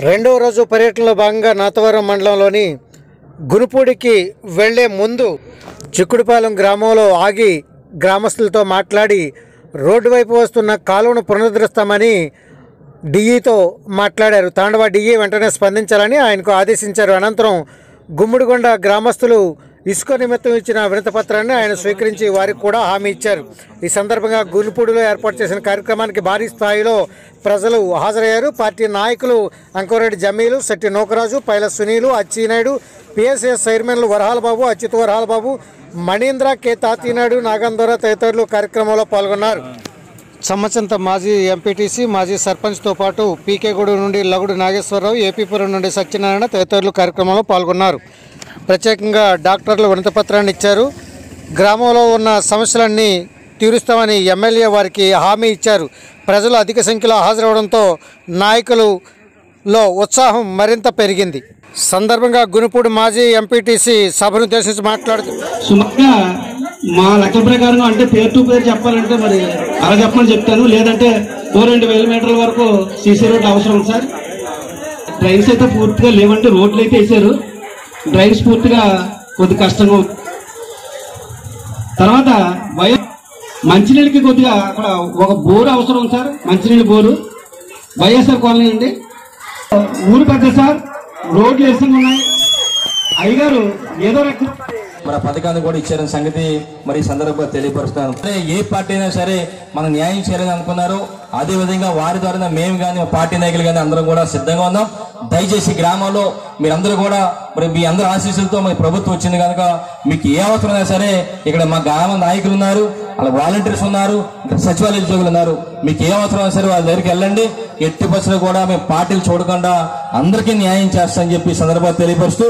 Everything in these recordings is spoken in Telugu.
రెండవ రోజు పర్యటనలో భాగంగా నాతవరం మండలంలోని గునుపూడికి వెళ్లే ముందు చిక్కుడుపాలెం గ్రామంలో ఆగి గ్రామస్తులతో మాట్లాడి రోడ్డు వైపు వస్తున్న కాలువను పునరుద్ధరిస్తామని డిఈతో మాట్లాడారు. తాండవ డిఈ వెంటనే స్పందించాలని ఆయనకు ఆదేశించారు. అనంతరం గుమ్మడిగొండ గ్రామస్తులు ఇసుక నిమిత్తం ఇచ్చిన వినతిపత్రాన్ని ఆయన స్వీకరించి వారికి కూడా హామీ ఇచ్చారు. ఈ సందర్భంగా గునుపూడిలో ఏర్పాటు చేసిన కార్యక్రమానికి భారీ స్థాయిలో ప్రజలు హాజరయ్యారు. పార్టీ నాయకులు అంకోరెడ్డి జమీలు, శెట్టి నూకరాజు, పైల సునీలు, అచ్చినాయుడు, పిఎస్ఎస్ చైర్మన్లు వరహాల బాబు, అచ్యుత్ వరహాల బాబు, మణీంద్ర, కె తాతీనాయుడు, నాగందోర తదితరులు కార్యక్రమంలో పాల్గొన్నారు. సమ్మచంత మాజీ ఎంపీటీసీ, మాజీ సర్పంచ్తో పాటు పీకేగూడు నుండి లగుడు నాగేశ్వరరావు, ఏపీపురం నుండి సత్యనారాయణ తదితరులు కార్యక్రమంలో పాల్గొన్నారు. ప్రత్యేకంగా డాక్టర్లు వినతిపత్రాన్ని ఇచ్చారు. గ్రామంలో ఉన్న సమస్యలన్నీ తీరుస్తామని ఎమ్మెల్యే వారికి హామీ ఇచ్చారు. ప్రజలు అధిక సంఖ్యలో హాజరవడంతో నాయకులలో ఉత్సాహం మరింత పెరిగింది. సందర్భంగా గునుపూడి మాజీ ఎంపీటీసీ సభను ఉద్దేశించి మాట్లాడుతూ సుమారుగా మా లెక్క ప్రకారం అంటే పేరు టు పేరు చెప్పాలంటే మరి అలా చెప్పమని చెప్తాను, లేదంటే 2,000 మీటర్ల వరకు సీసీ రోడ్లు అవసరం సార్. డ్రైన్స్ అయితే పూర్తిగా లేవంటే రోడ్లు అయితే వేసారు, డ్రైన్స్ పూర్తిగా కొద్ది కష్టంగా. తర్వాత మంచినీళ్ళకి కొద్దిగా అక్కడ ఒక బోరు అవసరం సార్, మంచినీళ్ళ బోరు. వైఎస్ఆర్ కాలనీ అండి, ఊరు పెద్ద సార్, రోడ్లు వేసి ఉన్నాయి. అయ్యగారు ఏదో రకం మన పథకాన్ని కూడా ఇచ్చారని సంగతి మరి ఈ సందర్భంగా తెలియపరుస్తాను. ఏ పార్టీ అయినా సరే మనం న్యాయం చేయాలని అనుకున్నారో అదే విధంగా వారి ద్వారా మేము కానీ పార్టీ నాయకులు కానీ అందరం కూడా సిద్ధంగా ఉన్నాం. దయచేసి గ్రామంలో మీరందరూ కూడా మరి మీ అందరి ఆశీస్సులతో మరి ప్రభుత్వం వచ్చింది కనుక మీకు ఏ అవసరమైనా సరే ఇక్కడ మా గ్రామ నాయకులు ఉన్నారు, అలా వాలంటీర్స్ ఉన్నారు, సచివాలయ ఉద్యోగులు ఉన్నారు. మీకు ఏ అవసరమైనా సరే వాళ్ళ దగ్గరికి వెళ్ళండి. ఎట్టి బస్సులు కూడా మేము పార్టీలు చూడకుండా అందరికీ న్యాయం చేస్తామని చెప్పి సందర్భంగా తెలియపరుస్తూ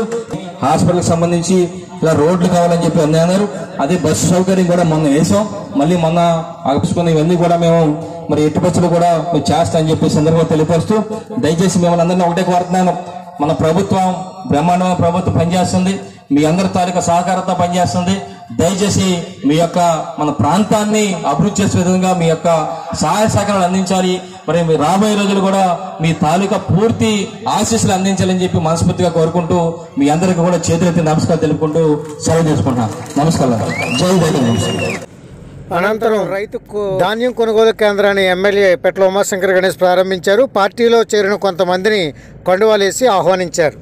హాస్పిటల్కి సంబంధించి ఇలా రోడ్లు కావాలని చెప్పి అన్నారు. అదే బస్సు సౌకర్యం కూడా మొన్న వేసాం, మళ్ళీ మొన్న ఆపించుకున్న ఇవన్నీ కూడా మేము మరి ఎట్టి బస్సులు కూడా మేము చేస్తామని చెప్పి సందర్భంగా తెలియపరుస్తూ దయచేసి మిమ్మల్ని అందరినీ ఒకటే కోరుతున్నాను. మన ప్రభుత్వం బ్రహ్మాండమైన ప్రభుత్వం పనిచేస్తుంది, మీ అందరి తాలూకా సహకారంతో పనిచేస్తుంది. దయచేసి మీ యొక్క మన ప్రాంతాన్ని అభివృద్ధి చేసే విధంగా మీ యొక్క సహాయ సహకారాలు అందించాలి. మరి మీ రాబోయే రోజులు కూడా మీ తాలూకా పూర్తి ఆశీస్సులు అందించాలని చెప్పి మనస్ఫూర్తిగా కోరుకుంటూ మీ అందరికీ కూడా చేతులెత్తి నమస్కారం తెలుపుకుంటూ సెలవు తీసుకుంటున్నాను. నమస్కారం. జై జగన్. అనంతరం రైతు ధాన్యం కొనుగోలు కేంద్రాన్ని ఎమ్మెల్యే పెట్ల ఉమాశంకర్ గణేష్ ప్రారంభించారు. పార్టీలో చేరిన కొంతమందిని కండువాలేసి ఆహ్వానించారు.